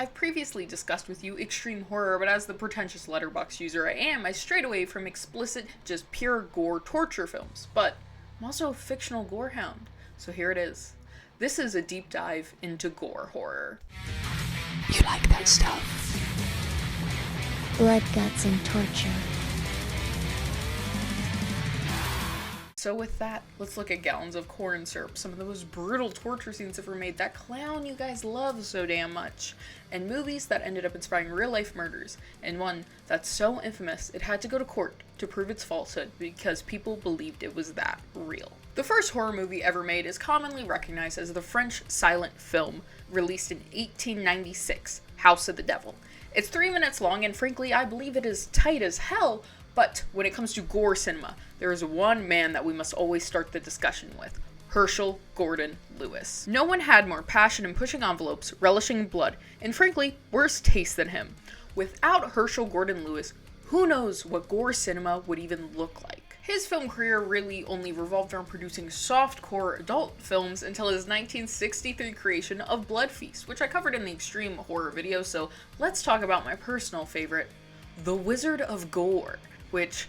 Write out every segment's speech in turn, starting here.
I've previously discussed with you extreme horror, but as the pretentious letterbox user I am, I strayed away from explicit, just pure gore torture films. But I'm also a fictional gore hound, so here it is. This is a deep dive into gore horror. You like that stuff? Blood, guts, and torture. So with that, let's look at gallons of corn syrup, some of the most brutal torture scenes ever made, that clown you guys love so damn much, and movies that ended up inspiring real-life murders, and one that's so infamous it had to go to court to prove its falsehood because people believed it was that real. The first horror movie ever made is commonly recognized as the French silent film released in 1896, House of the Devil. It's 3 minutes long, and frankly, I believe it is tight as hell. But when it comes to gore cinema, there is one man that we must always start the discussion with: Hershell Gordan Lewis. No one had more passion in pushing envelopes, relishing blood, and frankly, worse taste than him. Without Hershell Gordan Lewis, who knows what gore cinema would even look like? His film career really only revolved around producing softcore adult films until his 1963 creation of Blood Feast, which I covered in the extreme horror video, so let's talk about my personal favorite, The Wizard of Gore, which,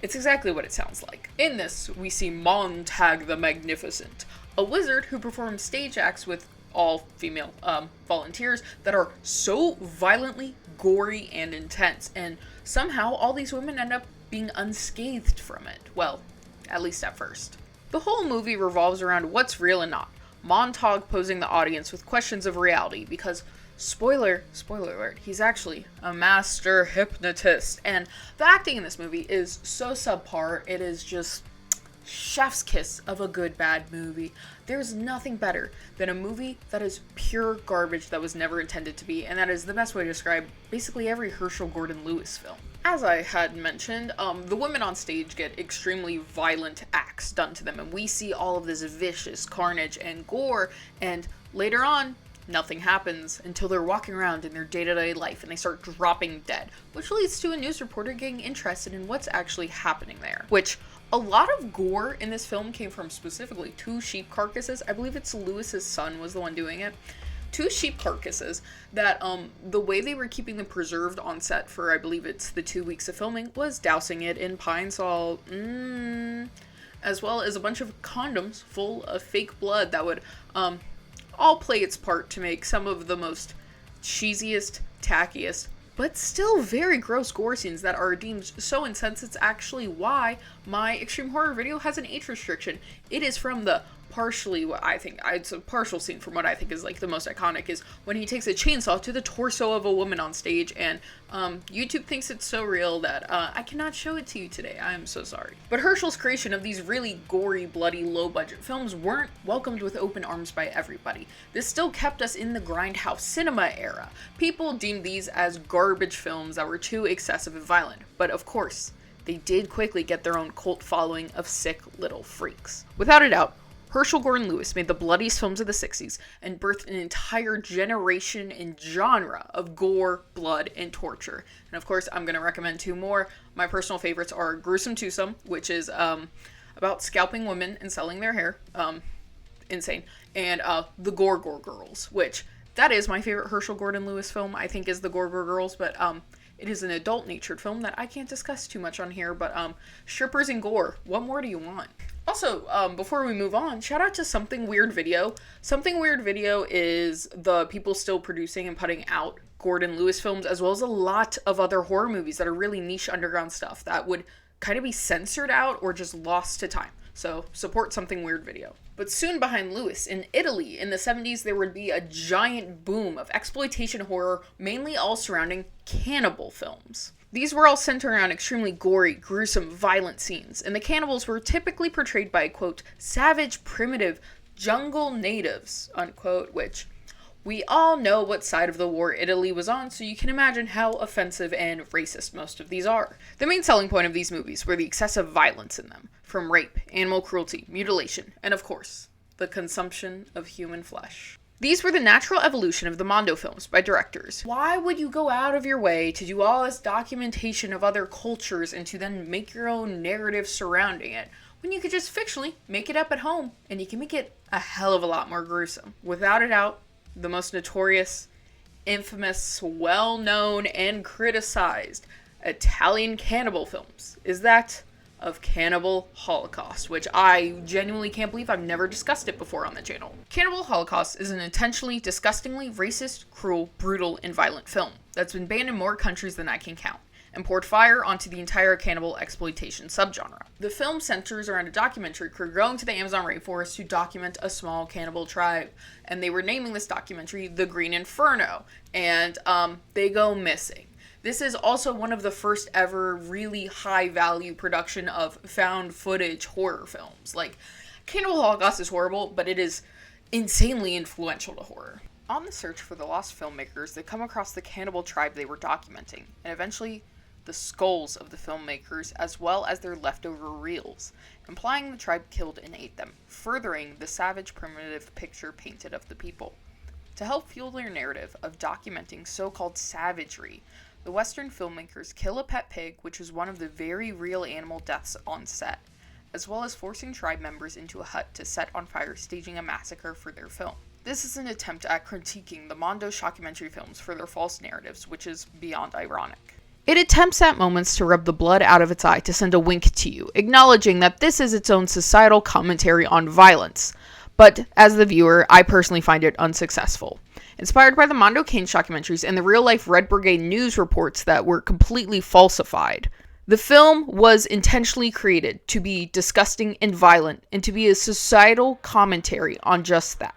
it's exactly what it sounds like. In this, we see Montag the Magnificent, a wizard who performs stage acts with all female volunteers that are so violently gory and intense, and somehow all these women end up being unscathed from it. Well, at least at first. The whole movie revolves around what's real and not. Montag posing the audience with questions of reality because spoiler alert, he's actually a master hypnotist. And the acting in this movie is so subpar, it is just chef's kiss of a good bad movie. There's nothing better than a movie that is pure garbage that was never intended to be, and that is the best way to describe basically every Hershell Gordan Lewis film. As I had mentioned, the women on stage get extremely violent acts done to them, and we see all of this vicious carnage and gore, and later on, nothing happens until they're walking around in their day-to-day life and they start dropping dead, which leads to a news reporter getting interested in what's actually happening there. Which, a lot of gore in this film came from specifically 2 sheep carcasses. I believe it's Lewis's son was the one doing it. 2 sheep carcasses that, the way they were keeping them preserved on set for, I believe it's the 2 weeks of filming, was dousing it in pine salt, as well as a bunch of condoms full of fake blood that would, all play its part to make some of the most cheesiest, tackiest, but still very gross gore scenes that are deemed so intense. It's actually why my extreme horror video has an age restriction. It is from the it's a partial scene from what I think is like the most iconic, is when he takes a chainsaw to the torso of a woman on stage, and YouTube thinks it's so real that I cannot show it to you today. I am so sorry. But Hershell's creation of these really gory, bloody, low-budget films weren't welcomed with open arms by everybody. This still kept us in the grindhouse cinema era. People deemed these as garbage films that were too excessive and violent, but of course, they did quickly get their own cult following of sick little freaks. Without a doubt, Hershell Gordan Lewis made the bloodiest films of the 60s and birthed an entire generation and genre of gore, blood, and torture. And of course, I'm going to recommend 2 more. My personal favorites are Gruesome Twosome, which is about scalping women and selling their hair. Insane. And The Gore Girls, which that is my favorite Hershell Gordan Lewis film, I think, is The Gore Girls, but it is an adult-natured film that I can't discuss too much on here, but strippers and gore, what more do you want? Also, before we move on, shout out to Something Weird Video. Something Weird Video is the people still producing and putting out Gordan Lewis films, as well as a lot of other horror movies that are really niche underground stuff that would kind of be censored out or just lost to time. So support Something Weird Video. But soon behind Lewis, in Italy, in the 70s, there would be a giant boom of exploitation horror, mainly all surrounding cannibal films. These were all centered around extremely gory, gruesome, violent scenes, and the cannibals were typically portrayed by, quote, savage, primitive, jungle natives, unquote, which we all know what side of the war Italy was on, so you can imagine how offensive and racist most of these are. The main selling point of these movies were the excessive violence in them, from rape, animal cruelty, mutilation, and of course, the consumption of human flesh. These were the natural evolution of the Mondo films by directors. Why would you go out of your way to do all this documentation of other cultures and to then make your own narrative surrounding it, when you could just fictionally make it up at home, and you can make it a hell of a lot more gruesome? Without a doubt, the most notorious infamous, well-known, and criticized Italian cannibal films is that of Cannibal Holocaust, which I genuinely can't believe I've never discussed it before on the channel. Cannibal Holocaust is an intentionally, disgustingly racist, cruel, brutal, and violent film that's been banned in more countries than I can count, and poured fire onto the entire cannibal exploitation subgenre. The film centers around a documentary crew going to the Amazon rainforest to document a small cannibal tribe, and they were naming this documentary The Green Inferno, and they go missing. This is also one of the first ever really high value production of found footage horror films. Like, Cannibal Holocaust is horrible, but it is insanely influential to horror. On the search for the lost filmmakers, they come across the cannibal tribe they were documenting, and eventually the skulls of the filmmakers, as well as their leftover reels, implying the tribe killed and ate them, furthering the savage primitive picture painted of the people. To help fuel their narrative of documenting so-called savagery, the Western filmmakers kill a pet pig, which is one of the very real animal deaths on set, as well as forcing tribe members into a hut to set on fire, staging a massacre for their film. This is an attempt at critiquing the Mondo shockumentary films for their false narratives, which is beyond ironic. It attempts at moments to rub the blood out of its eye to send a wink to you, acknowledging that this is its own societal commentary on violence. But as the viewer, I personally find it unsuccessful. Inspired by the Mondo Cane shockumentaries and the real-life Red Brigade news reports that were completely falsified, the film was intentionally created to be disgusting and violent, and to be a societal commentary on just that,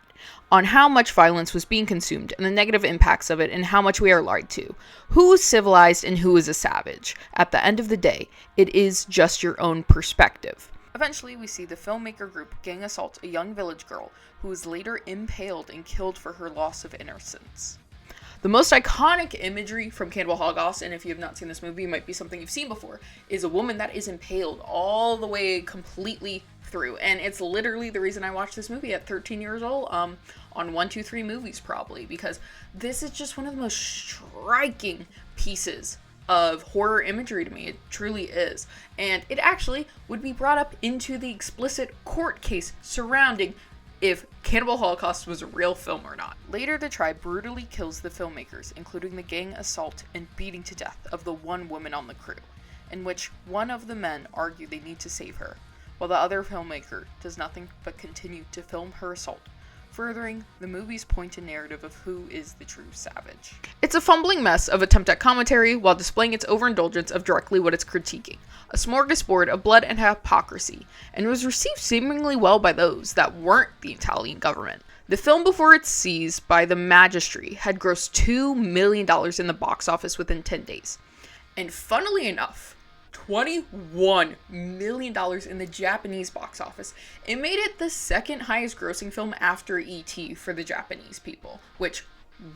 on how much violence was being consumed and the negative impacts of it and how much we are lied to. Who is civilized and who is a savage? At the end of the day, it is just your own perspective. Eventually, we see the filmmaker group gang assault a young village girl who is later impaled and killed for her loss of innocence. The most iconic imagery from Cannibal Holocaust, and if you have not seen this movie, it might be something you've seen before, is a woman that is impaled all the way completely through. And it's literally the reason I watched this movie at 13 years old, on 123 Movies probably, because this is just one of the most striking pieces of horror imagery to me. It truly is. And it actually would be brought up into the explicit court case surrounding if Cannibal Holocaust was a real film or not. Later, the tribe brutally kills the filmmakers, including the gang assault and beating to death of the one woman on the crew, in which one of the men argue they need to save her, while the other filmmaker does nothing but continue to film her assault, furthering the movie's point and narrative of who is the true savage. It's a fumbling mess of attempt at commentary while displaying its overindulgence of directly what it's critiquing, a smorgasbord of blood and hypocrisy, and was received seemingly well by those that weren't the Italian government. The film, before its seized by the magistry, had grossed $2 million in the box office within 10 days. And funnily enough, $21 million in the Japanese box office. It made it the second highest grossing film after E.T. for the Japanese people, which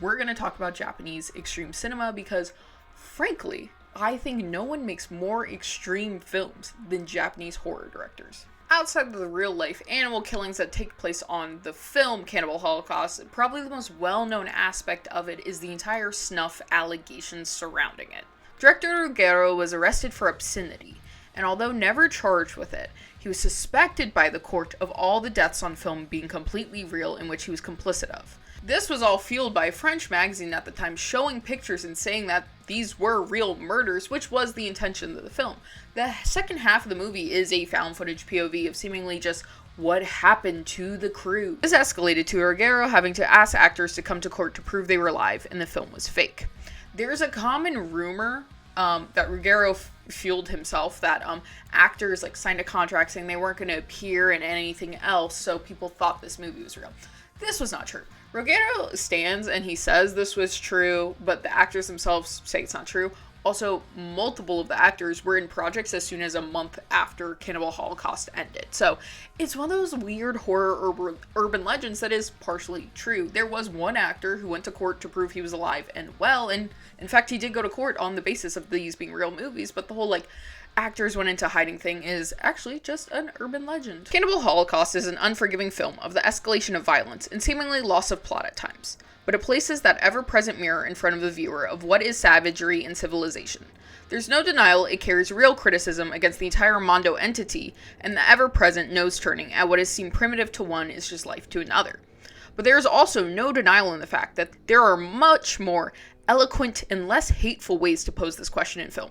we're going to talk about Japanese extreme cinema because, frankly, I think no one makes more extreme films than Japanese horror directors. Outside of the real-life animal killings that take place on the film Cannibal Holocaust, probably the most well-known aspect of it is the entire snuff allegations surrounding it. Director Ruggero was arrested for obscenity, and although never charged with it, he was suspected by the court of all the deaths on film being completely real in which he was complicit of. This was all fueled by a French magazine at the time showing pictures and saying that these were real murders, which was the intention of the film. The second half of the movie is a found footage POV of seemingly just what happened to the crew. This escalated to Ruggero having to ask actors to come to court to prove they were alive and the film was fake. There's a common rumor that Ruggero fueled himself that actors signed a contract saying they weren't going to appear in anything else, so people thought this movie was real. This was not true. Ruggero stands and he says this was true, but the actors themselves say it's not true. Also, multiple of the actors were in projects as soon as a month after Cannibal Holocaust ended. So, it's one of those weird horror urban legends that is partially true. There was one actor who went to court to prove he was alive and well, and in fact, he did go to court on the basis of these being real movies, but the whole, actors went into hiding thing is actually just an urban legend. Cannibal Holocaust is an unforgiving film of the escalation of violence and seemingly loss of plot at times, but it places that ever-present mirror in front of the viewer of what is savagery and civilization. There's no denial it carries real criticism against the entire Mondo entity, and the ever-present nose-turning at what is seen primitive to one is just life to another. But there is also no denial in the fact that there are much more eloquent and less hateful ways to pose this question in film.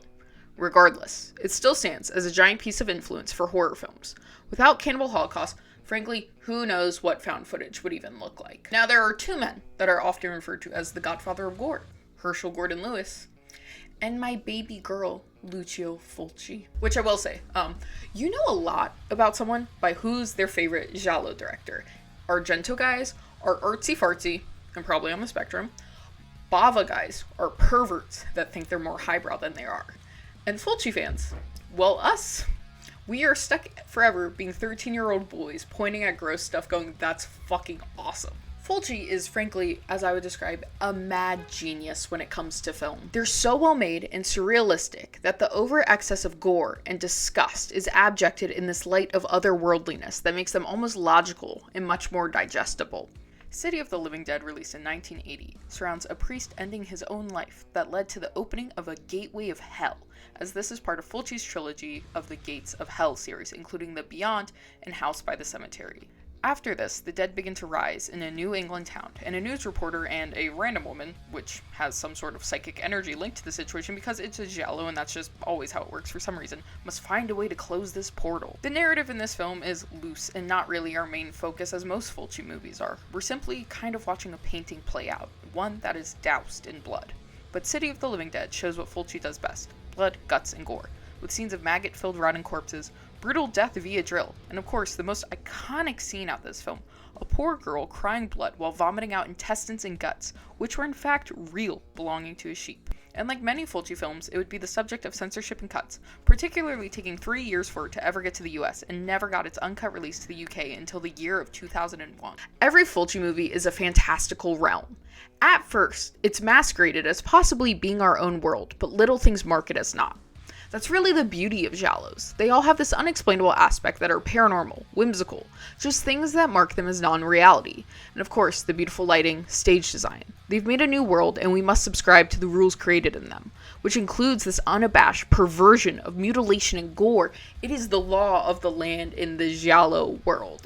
Regardless, it still stands as a giant piece of influence for horror films. Without Cannibal Holocaust, frankly, who knows what found footage would even look like. Now, there are two men that are often referred to as the godfather of gore, Hershell Gordan Lewis, and my baby girl, Lucio Fulci. Which I will say, you know a lot about someone by who's their favorite giallo director. Argento guys are artsy-fartsy, and probably on the spectrum. Bava guys are perverts that think they're more highbrow than they are. And Fulci fans, well, us, we are stuck forever being 13-year-old boys pointing at gross stuff going, that's fucking awesome. Fulci is, frankly, as I would describe, a mad genius when it comes to film. They're so well made and surrealistic that the over-excess of gore and disgust is abjected in this light of otherworldliness that makes them almost logical and much more digestible. City of the Living Dead, released in 1980, surrounds a priest ending his own life that led to the opening of a gateway of hell, as this is part of Fulci's trilogy of the Gates of Hell series, including the Beyond and House by the Cemetery. After this, the dead begin to rise in a New England town, and a news reporter and a random woman, which has some sort of psychic energy linked to the situation because it's a giallo and that's just always how it works for some reason, must find a way to close this portal. The narrative in this film is loose and not really our main focus as most Fulci movies are. We're simply kind of watching a painting play out, one that is doused in blood. But City of the Living Dead shows what Fulci does best: blood, guts, and gore, with scenes of maggot-filled rotting corpses, brutal death via drill, and of course the most iconic scene out of this film, a poor girl crying blood while vomiting out intestines and guts, which were in fact real, belonging to a sheep. And like many Fulci films, it would be the subject of censorship and cuts, particularly taking 3 years for it to ever get to the US, and never got its uncut release to the UK until the year of 2001. Every Fulci movie is a fantastical realm. At first, it's masqueraded as possibly being our own world, but little things mark it as not. That's really the beauty of giallos. They all have this unexplainable aspect that are paranormal, whimsical, just things that mark them as non-reality. And of course, the beautiful lighting, stage design. They've made a new world and we must subscribe to the rules created in them, which includes this unabashed perversion of mutilation and gore. It is the law of the land in the giallo world,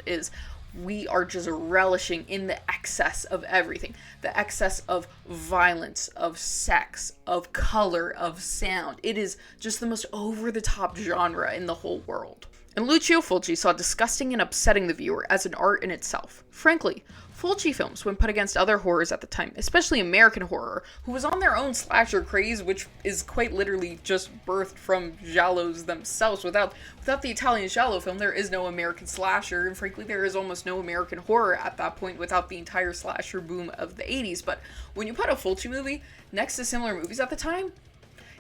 we are just relishing in the excess of everything. The excess of violence, of sex, of color, of sound. It is just the most over-the-top genre in the whole world. And Lucio Fulci saw disgusting and upsetting the viewer as an art in itself. Frankly, Fulci films, when put against other horrors at the time, especially American horror, who was on their own slasher craze, which is quite literally just birthed from giallos themselves. Without the Italian giallo film, there is no American slasher, and frankly, there is almost no American horror at that point without the entire slasher boom of the 80s. But when you put a Fulci movie next to similar movies at the time,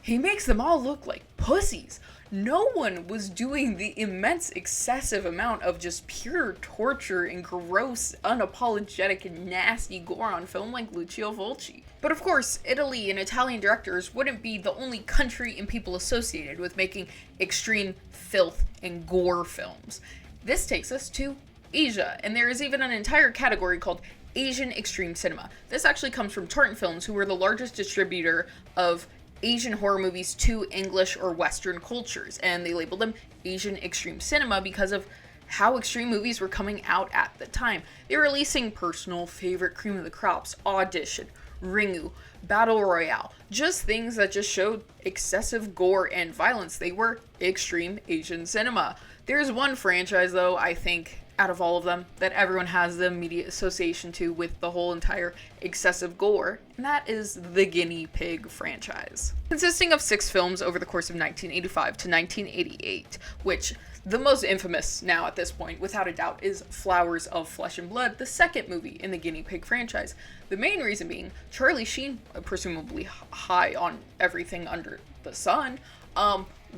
he makes them all look like pussies. No one was doing the immense, excessive amount of just pure torture and gross, unapologetic, and nasty gore on film like Lucio Fulci. But of course, Italy and Italian directors wouldn't be the only country and people associated with making extreme filth and gore films. This takes us to Asia, and there is even an entire category called Asian extreme cinema. This actually comes from Tartan Films, who were the largest distributor of Asian horror movies to English or Western cultures, and they labeled them Asian extreme cinema because of how extreme movies were coming out at the time. They were releasing personal favorite cream of the crops, Audition, Ringu, Battle Royale, just things that just showed excessive gore and violence. They were extreme Asian cinema. There's one franchise though, I think, out of all of them, that everyone has the immediate association to with the whole entire excessive gore, and that is the Guinea Pig franchise. Consisting of 6 films over the course of 1985 to 1988, which the most infamous now at this point, without a doubt, is Flowers of Flesh and Blood, the second movie in the Guinea Pig franchise. The main reason being, Charlie Sheen, presumably high on everything under the sun,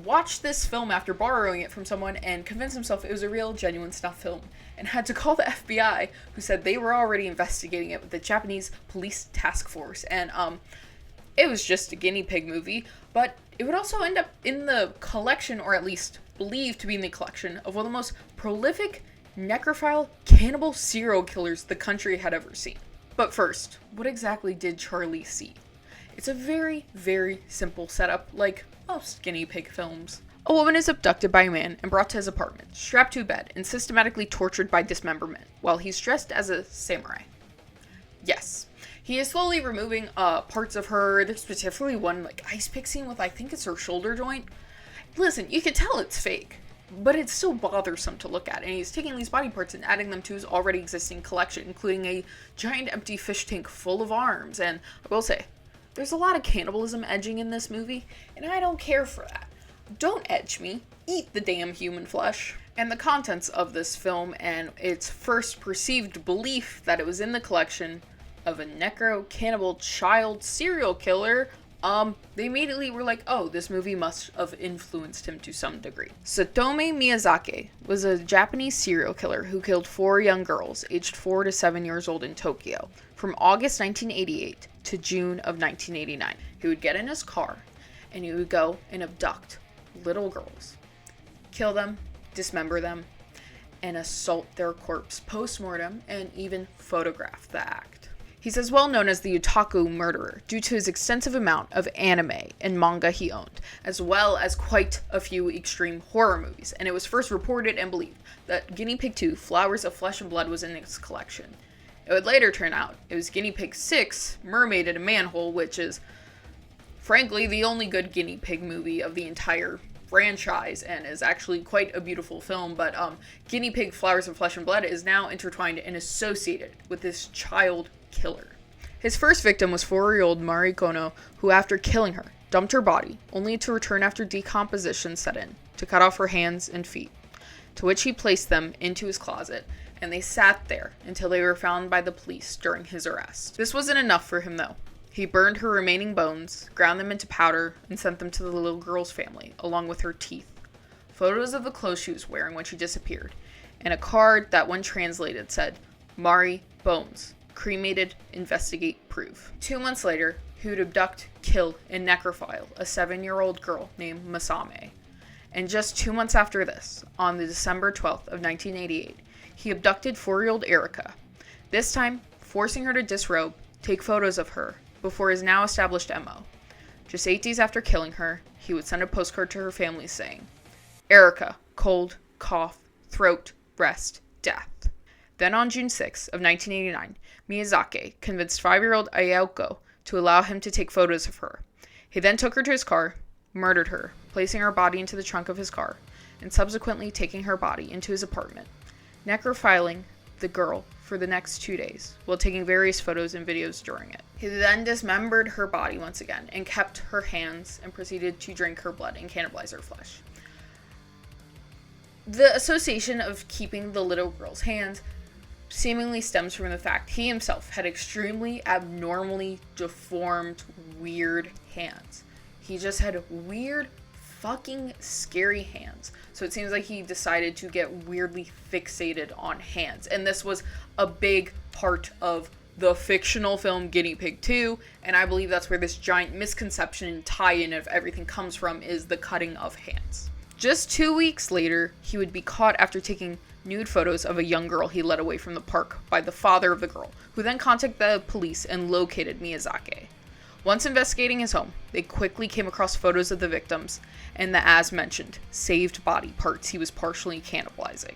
watched this film after borrowing it from someone and convinced himself it was a real, genuine snuff film, and had to call the FBI, who said they were already investigating it with the Japanese police task force, and it was just a guinea pig movie, but it would also end up in the collection, or at least believed to be in the collection, of one of the most prolific necrophile cannibal serial killers the country had ever seen. But first, what exactly did Charlie see? It's a very, very simple setup, like most guinea pig films. A woman is abducted by a man and brought to his apartment, strapped to a bed, and systematically tortured by dismemberment, while he's dressed as a samurai. Yes. He is slowly removing parts of her. There's specifically one like ice pick scene with, I think it's her shoulder joint. Listen, you can tell it's fake, but it's still bothersome to look at. And he's taking these body parts and adding them to his already existing collection, including a giant empty fish tank full of arms. And I will say, there's a lot of cannibalism edging in this movie, and I don't care for that. Don't edge me. Eat the damn human flesh. And the contents of this film and its first perceived belief that it was in the collection of a necro-cannibal child serial killer, they immediately were like, oh, this movie must have influenced him to some degree. Satomi Miyazaki was a Japanese serial killer who killed 4 young girls, aged 4 to 7 years old in Tokyo, from August 1988 to June of 1989. He would get in his car, and he would go and abduct little girls, kill them, dismember them, and assault their corpse post-mortem, and even photograph the act. He's as well known as the otaku murderer due to his extensive amount of anime and manga he owned, as well as quite a few extreme horror movies, and it was first reported and believed that Guinea Pig 2, Flowers of Flesh and Blood, was in his collection. It would later turn out it was Guinea Pig 6, Mermaid in a Manhole, which is, frankly, the only good guinea pig movie of the entire franchise, and is actually quite a beautiful film, but Guinea Pig, Flowers of Flesh and Blood is now intertwined and associated with this child killer. His first victim was 4-year-old Mari Kono, who after killing her, dumped her body, only to return after decomposition set in, to cut off her hands and feet, to which he placed them into his closet, and they sat there until they were found by the police during his arrest. This wasn't enough for him though. He burned her remaining bones, ground them into powder, and sent them to the little girl's family, along with her teeth, photos of the clothes she was wearing when she disappeared, and a card that when translated said, Mari Bones. Cremated, investigate, prove. 2 months later, he would abduct, kill, and necrophile a 7-year-old girl named Masame. And just 2 months after this, on the December 12th of 1988, he abducted 4-year-old Erica, this time forcing her to disrobe, take photos of her, before his now established MO. Just 8 days after killing her, he would send a postcard to her family saying, Erica, cold, cough, throat, breast, death. Then on June 6 of 1989, Miyazaki convinced 5-year-old Ayako to allow him to take photos of her. He then took her to his car, murdered her, placing her body into the trunk of his car, and subsequently taking her body into his apartment, necrophiling the girl for the next 2 days, while taking various photos and videos during it. He then dismembered her body once again, and kept her hands, and proceeded to drink her blood and cannibalize her flesh. The association of keeping the little girl's hands seemingly stems from the fact he himself had extremely abnormally deformed, weird hands. He just had weird, fucking scary hands. So it seems like he decided to get weirdly fixated on hands. And this was a big part of the fictional film Guinea Pig 2, and I believe that's where this giant misconception and tie-in of everything comes from, is the cutting of hands. Just 2 weeks later, he would be caught after taking nude photos of a young girl he led away from the park by the father of the girl, who then contacted the police and located Miyazaki. Once investigating his home, they quickly came across photos of the victims and the, as mentioned, saved body parts he was partially cannibalizing.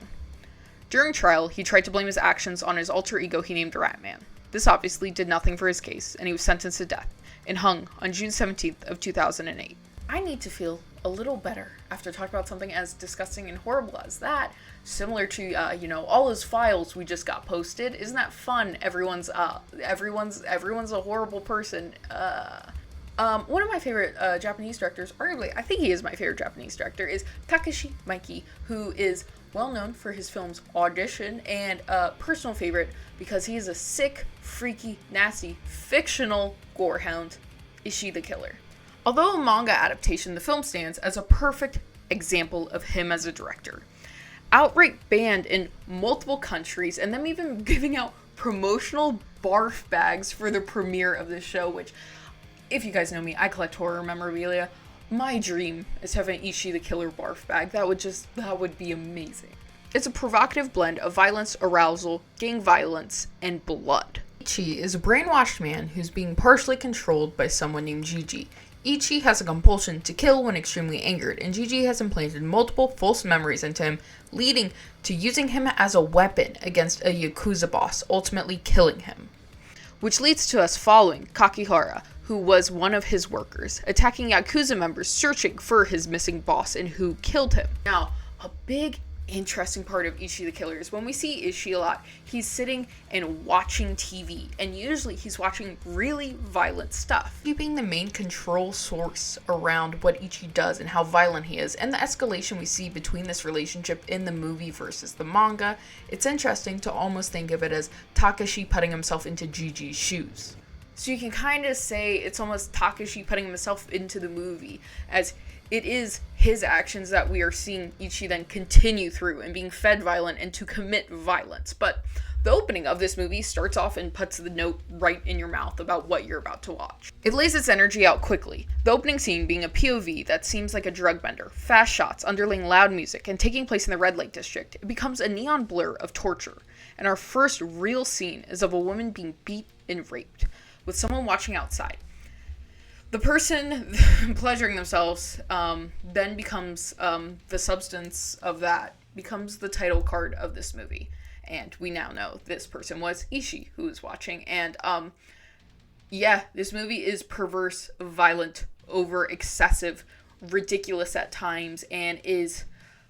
During trial, he tried to blame his actions on his alter ego he named Ratman. This obviously did nothing for his case, and he was sentenced to death and hung on June 17th of 2008. I need to feel a little better after talking about something as disgusting and horrible as that, similar to all those files we just got posted. Isn't that fun? Everyone's a horrible person. One of my favorite Japanese directors, arguably I think he is my favorite Japanese director, is Takashi Miike, who is well known for his films Audition, and a personal favorite because he is a sick, freaky, nasty, fictional gorehound, Ishi the Killer. Although a manga adaptation, the film stands as a perfect example of him as a director. Outright banned in multiple countries, and them even giving out promotional barf bags for the premiere of this show, which, if you guys know me, I collect horror memorabilia. My dream is to have an Ishi the Killer barf bag. That would be amazing. It's a provocative blend of violence, arousal, gang violence, and blood. Ichi is a brainwashed man who's being partially controlled by someone named Gigi. Ichi has a compulsion to kill when extremely angered, and Gigi has implanted multiple false memories into him, leading to using him as a weapon against a Yakuza boss, ultimately killing him. which leads to us following Kakihara, who was one of his workers, attacking Yakuza members searching for his missing boss and who killed him. Now, a big interesting part of Ichi the Killer is when we see Ichi a lot, he's sitting and watching TV, and usually he's watching really violent stuff. He being the main control source around what Ichi does and how violent he is, and the escalation we see between this relationship in the movie versus the manga, it's interesting to almost think of it as Takashi putting himself into Gigi's shoes. So you can kind of say it's almost Takashi putting himself into the movie, as it is his actions that we are seeing Ichi then continue through and being fed violence and to commit violence. But the opening of this movie starts off and puts the note right in your mouth about what you're about to watch. It lays its energy out quickly, the opening scene being a POV that seems like a drug bender, fast shots, underlaying loud music, and taking place in the red light district. It becomes a neon blur of torture, and our first real scene is of a woman being beat and raped, with someone watching outside. The person pleasuring themselves then becomes the substance of that, becomes the title card of this movie. And we now know this person was Ichi, who was watching. And this movie is perverse, violent, over excessive, ridiculous at times, and is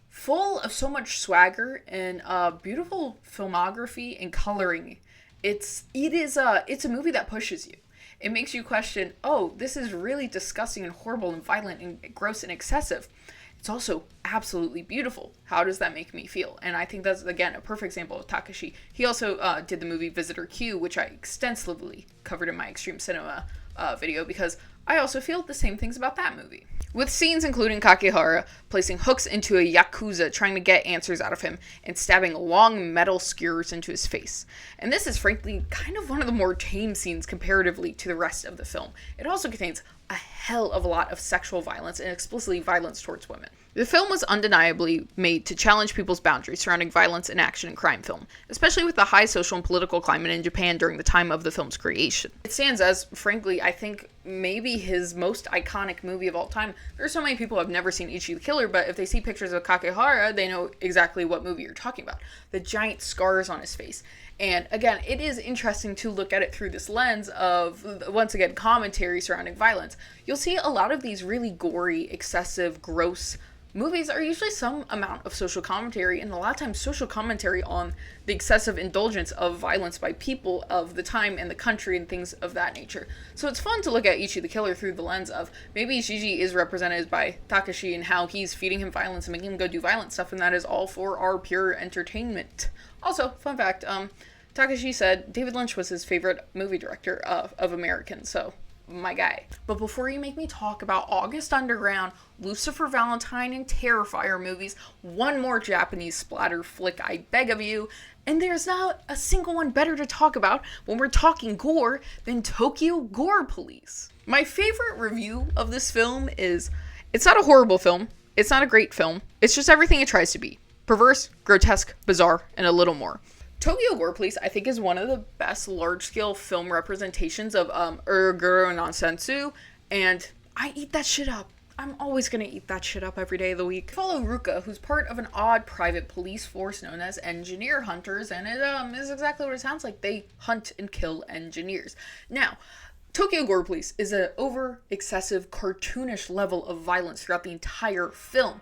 full of so much swagger and beautiful filmography and coloring. It's a movie that pushes you. It makes you question, oh, this is really disgusting and horrible and violent and gross and excessive. It's also absolutely beautiful. How does that make me feel? And I think that's, again, a perfect example of Takashi. He also did the movie Visitor Q, which I extensively covered in my Extreme Cinema video, because I also feel the same things about that movie. With scenes including Kakihara placing hooks into a Yakuza trying to get answers out of him and stabbing long metal skewers into his face. And this is frankly kind of one of the more tame scenes comparatively to the rest of the film. It also contains a hell of a lot of sexual violence and explicitly violence towards women. The film was undeniably made to challenge people's boundaries surrounding violence in action and crime film, especially with the high social and political climate in Japan during the time of the film's creation. It stands as, frankly, I think maybe his most iconic movie of all time. There's so many people who have never seen Ichi the Killer, but if they see pictures of Kakihara, they know exactly what movie you're talking about. The giant scars on his face. And again, it is interesting to look at it through this lens of, once again, commentary surrounding violence. You'll see a lot of these really gory, excessive, gross movies are usually some amount of social commentary, and a lot of times social commentary on the excessive indulgence of violence by people of the time and the country and things of that nature. So it's fun to look at Ichi the Killer through the lens of maybe Gigi is represented by Takashi and how he's feeding him violence and making him go do violent stuff, and that is all for our pure entertainment. Also, fun fact, Takashi said David Lynch was his favorite movie director of American, so my guy. But before you make me talk about August Underground, Lucifer Valentine, and Terrifier movies, one more Japanese splatter flick I beg of you, and there's not a single one better to talk about when we're talking gore than Tokyo Gore Police. My favorite review of this film is, it's not a horrible film, it's not a great film, it's just everything it tries to be. Perverse, grotesque, bizarre, and a little more. Tokyo Gore Police, I think, is one of the best large-scale film representations of Uruguru Nonsensu, and I eat that shit up. I'm always gonna eat that shit up every day of the week. Follow Ruka, who's part of an odd private police force known as Engineer Hunters, and it is exactly what it sounds like. They hunt and kill engineers. Now, Tokyo Gore Police is an over-excessive, cartoonish level of violence throughout the entire film.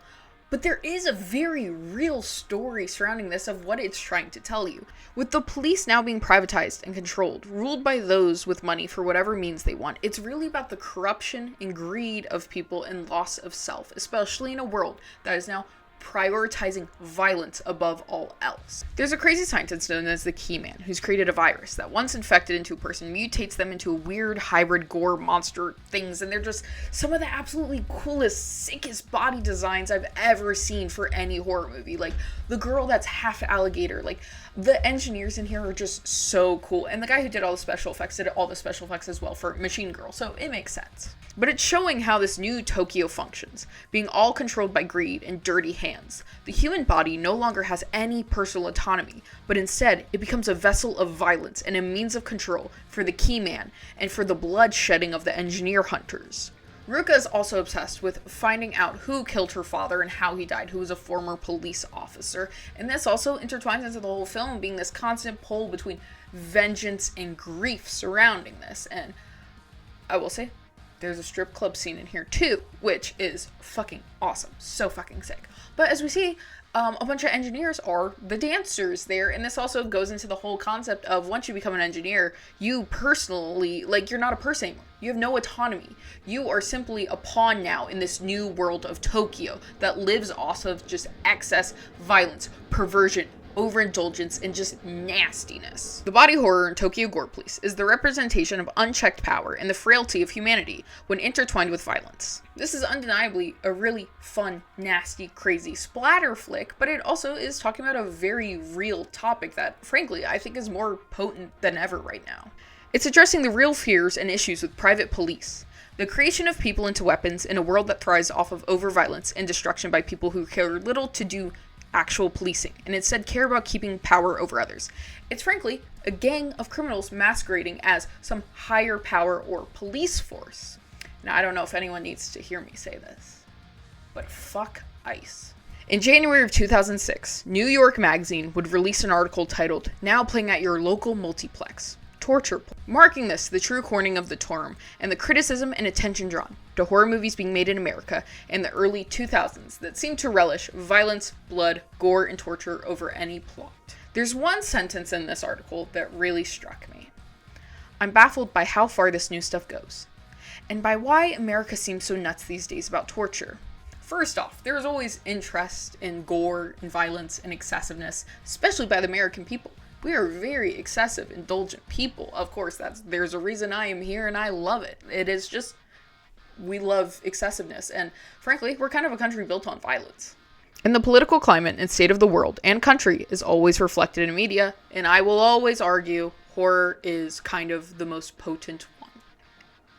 But there is a very real story surrounding this of what it's trying to tell you. With the police now being privatized and controlled, ruled by those with money for whatever means they want, it's really about the corruption and greed of people and loss of self, especially in a world that is now prioritizing violence above all else. There's a crazy scientist known as the Keyman, who's created a virus that once infected into a person mutates them into a weird hybrid gore monster things, and they're just some of the absolutely coolest, sickest body designs I've ever seen for any horror movie. Like, the girl that's half alligator, like, the engineers in here are just so cool, and the guy who did all the special effects did all the special effects as well for Machine Girl, so it makes sense. But it's showing how this new Tokyo functions, being all controlled by greed and dirty hands. The human body no longer has any personal autonomy, but instead it becomes a vessel of violence and a means of control for the Keyman and for the bloodshedding of the engineer hunters. Ruka is also obsessed with finding out who killed her father and how he died, who was a former police officer. And this also intertwines into the whole film, being this constant pull between vengeance and grief surrounding this. And I will say, there's a strip club scene in here too, which is fucking awesome. So fucking sick. But as we see, a bunch of engineers are the dancers there, and this also goes into the whole concept of once you become an engineer, you personally, like, you're not a person anymore. You have no autonomy. You are simply a pawn now in this new world of Tokyo that lives off of just excess violence, perversion, overindulgence, and just nastiness. The body horror in Tokyo Gore Police is the representation of unchecked power and the frailty of humanity when intertwined with violence. This is undeniably a really fun, nasty, crazy splatter flick, but it also is talking about a very real topic that, frankly, I think is more potent than ever right now. It's addressing the real fears and issues with private police. The creation of people into weapons in a world that thrives off of over-violence and destruction by people who care little to do actual policing, and instead care about keeping power over others. It's frankly a gang of criminals masquerading as some higher power or police force. Now, I don't know if anyone needs to hear me say this, but fuck ICE. In January of 2006, New York Magazine would release an article titled, "Now Playing at Your Local Multiplex. Torture," marking this the true coining of the term and the criticism and attention drawn to horror movies being made in America in the early 2000s that seemed to relish violence, blood, gore, and torture over any plot. There's one sentence in this article that really struck me. "I'm baffled by how far this new stuff goes, and by why America seems so nuts these days about torture. First off, there's always interest in gore and violence and excessiveness, especially by the American people. We are very excessive, indulgent people. Of course, there's a reason I am here and I love it. It is just, we love excessiveness. And frankly, we're kind of a country built on violence. And the political climate and state of the world and country is always reflected in media. And I will always argue horror is kind of the most potent one.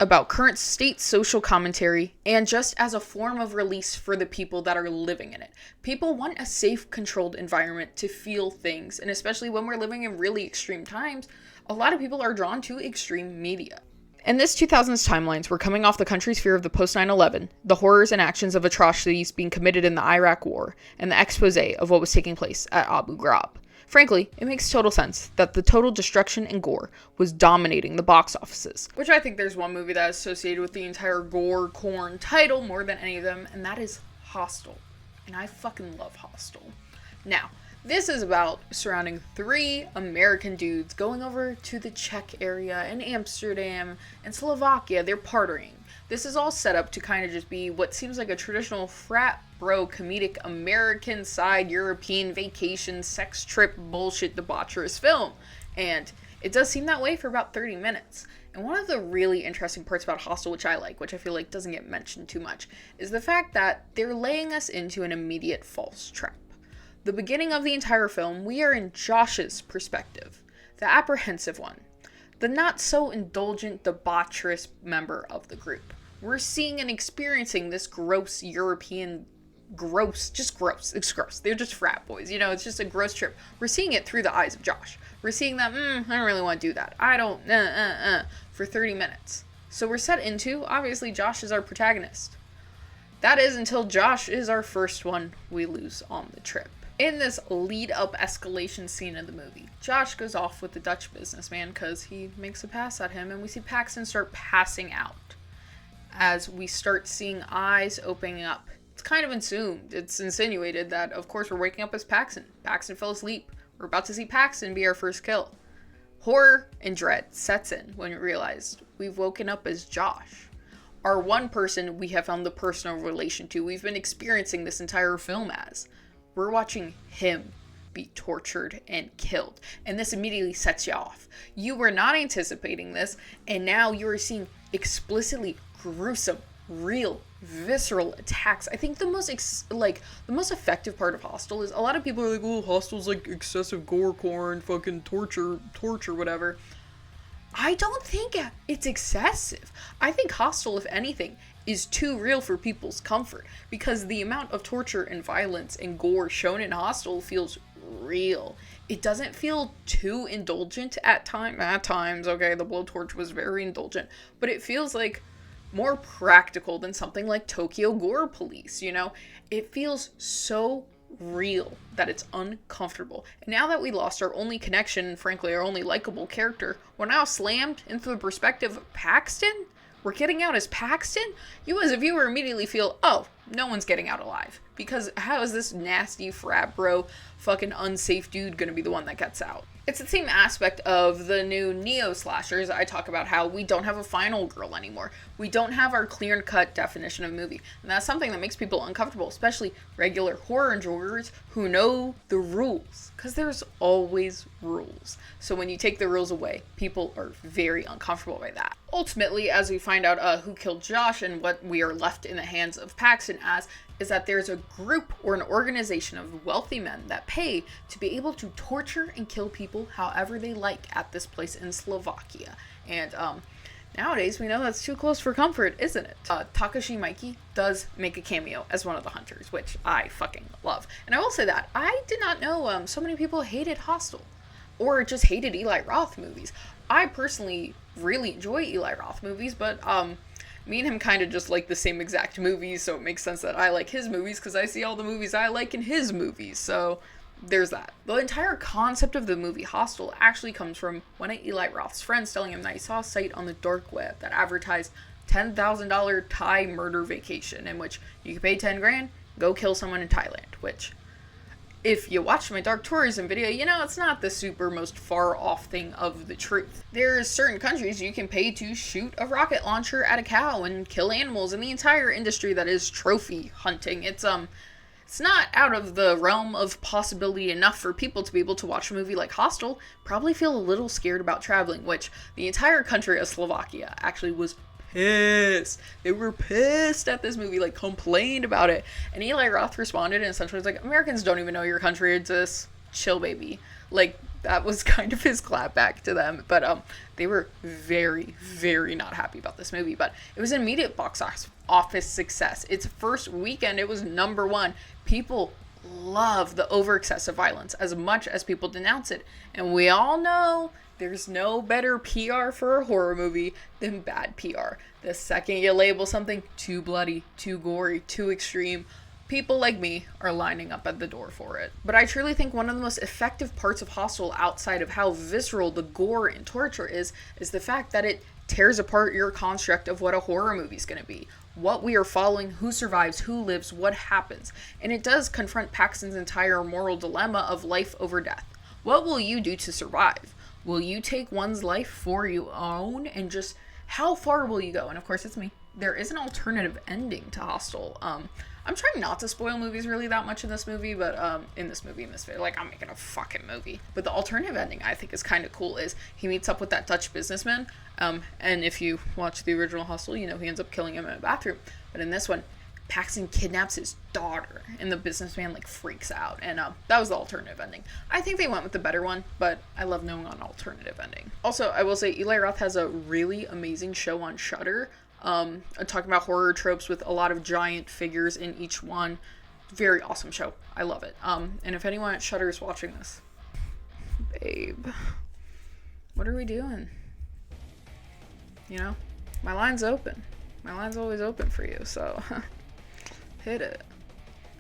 About current state social commentary, and just as a form of release for the people that are living in it. People want a safe, controlled environment to feel things, and especially when we're living in really extreme times, a lot of people are drawn to extreme media. In this 2000s timelines, we're coming off the country's fear of the post-9/11, the horrors and actions of atrocities being committed in the Iraq War, and the expose of what was taking place at Abu Ghraib. Frankly, it makes total sense that the total destruction and gore was dominating the box offices. Which I think there's one movie that is associated with the entire gore corn title more than any of them, and that is Hostel. And I fucking love Hostel. Now, this is about surrounding 3 American dudes going over to the Czech area in Amsterdam and Slovakia. They're partying. This is all set up to kind of just be what seems like a traditional frat bro comedic American side European vacation sex trip bullshit debaucherous film. And it does seem that way for about 30 minutes. And one of the really interesting parts about Hostel, which I like, which I feel like doesn't get mentioned too much, is the fact that they're laying us into an immediate false trap. The beginning of the entire film, we are in Josh's perspective, the apprehensive one, the not so indulgent debaucherous member of the group. We're seeing and experiencing this gross European, just gross. It's gross. They're just frat boys. You know, it's just a gross trip. We're seeing it through the eyes of Josh. We're seeing that, I don't really want to do that. I don't, for 30 minutes. So we're set into, obviously, Josh is our protagonist. That is until Josh is our first one we lose on the trip. In this lead-up escalation scene of the movie, Josh goes off with the Dutch businessman because he makes a pass at him, and we see Paxton start passing out as we start seeing eyes opening up. It's kind of assumed, it's insinuated that, of course, we're waking up as Paxton. Paxton fell asleep. We're about to see Paxton be our first kill. Horror and dread sets in when we realize we've woken up as Josh. Our one person we have found the personal relation to, we've been experiencing this entire film as. We're watching him be tortured and killed. And this immediately sets you off. You were not anticipating this, and now you are seeing explicitly gruesome, real, visceral attacks. I think the most effective part of Hostel is a lot of people are like, oh, Hostel's like excessive gore porn, fucking torture, whatever. I don't think it's excessive. I think Hostel, if anything, is too real for people's comfort, because the amount of torture and violence and gore shown in Hostel feels real. It doesn't feel too indulgent at times. Okay, the blowtorch was very indulgent, but it feels like more practical than something like Tokyo Gore Police, you know? It feels so real that it's uncomfortable. And now that we lost our only connection, and frankly our only likable character, we're now slammed into the perspective of Paxton? We're getting out as Paxton? You as a viewer immediately feel, oh, no one's getting out alive. Because how is this nasty frat bro, fucking unsafe dude gonna be the one that gets out? It's the same aspect of the new neo-slashers. I talk about how we don't have a final girl anymore. We don't have our clear-cut definition of movie. And that's something that makes people uncomfortable, especially regular horror enjoyers who know the rules. Because there's always rules. So when you take the rules away, people are very uncomfortable by that. Ultimately, as we find out who killed Josh and what we are left in the hands of Paxton as, is that there's a group or an organization of wealthy men that pay to be able to torture and kill people however they like at this place in Slovakia. And nowadays we know that's too close for comfort, isn't it? Takashi Miike does make a cameo as one of the hunters, which I fucking love. And I will say that I did not know so many people hated Hostel or just hated Eli Roth movies. I personally really enjoy Eli Roth movies, but me and him kind of just like the same exact movies, so it makes sense that I like his movies because I see all the movies I like in his movies, so there's that. The entire concept of the movie Hostel actually comes from one of Eli Roth's friends telling him that he saw a site on the dark web that advertised $10,000 Thai murder vacation in which you could pay 10 grand, go kill someone in Thailand, which if you watch my dark tourism video, you know it's not the super most far off thing of the truth. There's certain countries you can pay to shoot a rocket launcher at a cow and kill animals, and the entire industry that is trophy hunting. It's not out of the realm of possibility enough for people to be able to watch a movie like Hostel, probably feel a little scared about traveling, which the entire country of Slovakia actually was pissed. They were pissed at this movie, like complained about it. And Eli Roth responded and essentially was like, Americans don't even know your country exists. Chill, baby. Like, that was kind of his clap back to them. But they were very, very not happy about this movie. But it was an immediate box office success. Its first weekend, it was #1. People love the over excessive violence as much as people denounce it. And we all know there's no better PR for a horror movie than bad PR. The second you label something too bloody, too gory, too extreme, people like me are lining up at the door for it. But I truly think one of the most effective parts of Hostel, outside of how visceral the gore and torture is the fact that it tears apart your construct of what a horror movie is going to be. What we are following, who survives, who lives, what happens. And it does confront Paxton's entire moral dilemma of life over death. What will you do to survive? Will you take one's life for your own? And just how far will you go? And of course, it's me. There is an alternative ending to Hostel. I'm trying not to spoil movies really that much in this movie, but in this video, like I'm making a fucking movie. But the alternative ending I think is kind of cool is he meets up with that Dutch businessman, and if you watch the original Hostel, you know he ends up killing him in a bathroom. But in this one, Paxton kidnaps his daughter, and the businessman like freaks out, and that was the alternative ending. I think they went with the better one, but I love knowing an alternative ending. Also, I will say Eli Roth has a really amazing show on Shudder, talking about horror tropes with a lot of giant figures in each one. Very awesome show. I love it. And if anyone at Shudder is watching this, babe, what are we doing? You know, my line's open. My line's always open for you, so hit it.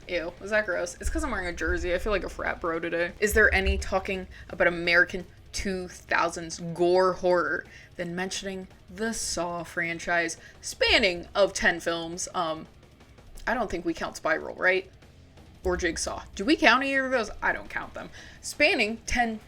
Ew, was that gross? It's because I'm wearing a jersey. I feel like a frat bro today. Is there any talking about American 2000s gore horror than mentioning the Saw franchise, spanning of 10 films? I don't think we count Spiral, right? Or Jigsaw. Do we count either of those? I don't count them. Spanning 10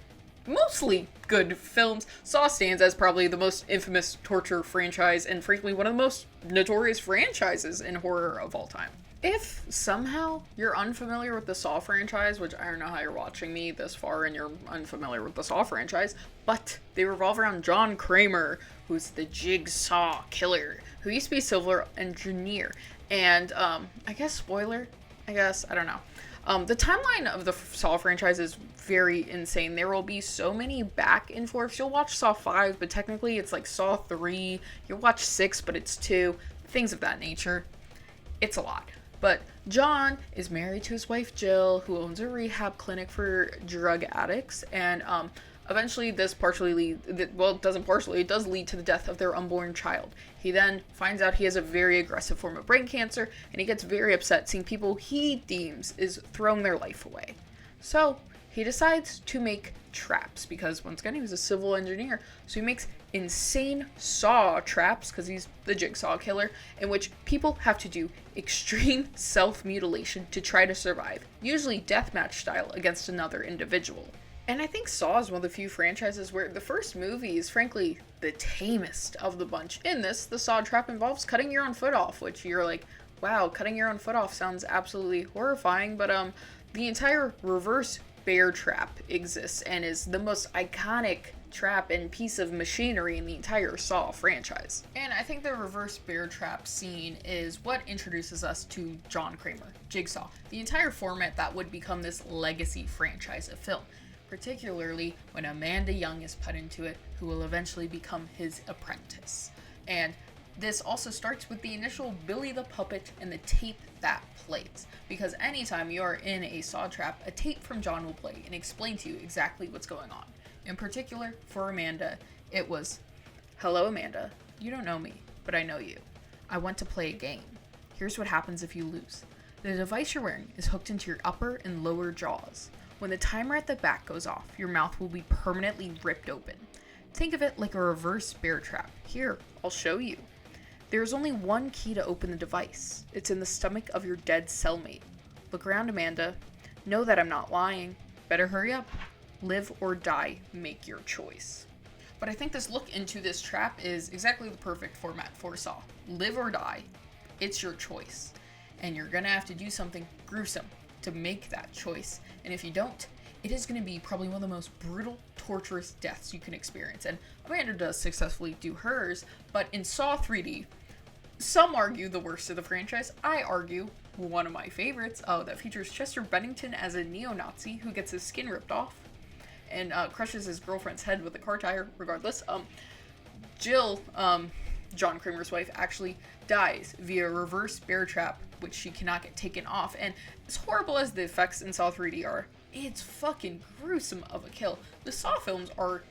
mostly good films, Saw stands as probably the most infamous torture franchise and frankly one of the most notorious franchises in horror of all time. If somehow you're unfamiliar with the Saw franchise, which I don't know how you're watching me this far and you're unfamiliar with the Saw franchise, but they revolve around John Kramer, who's the Jigsaw killer, who used to be a civil engineer. And I guess spoiler, I don't know. The timeline of the Saw franchise is very insane. There will be so many back and forths. You'll watch Saw 5, but technically it's like Saw 3. You'll watch 6, but it's 2. Things of that nature. It's a lot. But John is married to his wife Jill, who owns a rehab clinic for drug addicts. And Eventually, this it doesn't partially, it does lead to the death of their unborn child. He then finds out he has a very aggressive form of brain cancer, and he gets very upset seeing people he deems is throwing their life away. So, he decides to make traps, because once again, he was a civil engineer, so he makes insane saw traps, because he's the jigsaw killer, in which people have to do extreme self-mutilation to try to survive, usually deathmatch style against another individual. And I think Saw is one of the few franchises where the first movie is frankly the tamest of the bunch. In this, the Saw trap involves cutting your own foot off, which you're like, wow, cutting your own foot off sounds absolutely horrifying, but the entire reverse bear trap exists and is the most iconic trap and piece of machinery in the entire Saw franchise. And I think the reverse bear trap scene is what introduces us to John Kramer, Jigsaw, the entire format that would become this legacy franchise of film, particularly when Amanda Young is put into it, who will eventually become his apprentice. And this also starts with the initial Billy the Puppet and the tape that plays, because anytime you are in a Saw trap, a tape from John will play and explain to you exactly what's going on. In particular, for Amanda, it was, "Hello Amanda, you don't know me, but I know you. I want to play a game. Here's what happens if you lose. The device you're wearing is hooked into your upper and lower jaws. When the timer at the back goes off, your mouth will be permanently ripped open. Think of it like a reverse bear trap. Here, I'll show you. There is only one key to open the device. It's in the stomach of your dead cellmate. Look around, Amanda. Know that I'm not lying. Better hurry up. Live or die, make your choice." But I think this look into this trap is exactly the perfect format for Saw. Live or die, it's your choice. And you're gonna have to do something gruesome to make that choice. And if you don't, it is going to be probably one of the most brutal, torturous deaths you can experience. And Amanda does successfully do hers, but in Saw 3D, some argue the worst of the franchise. I argue one of my favorites, that features Chester Bennington as a neo-Nazi who gets his skin ripped off and crushes his girlfriend's head with a car tire. Regardless, Jill, John Kramer's wife, actually dies via reverse bear trap, which she cannot get taken off. And as horrible as the effects in Saw 3D are, it's fucking gruesome of a kill. The Saw films are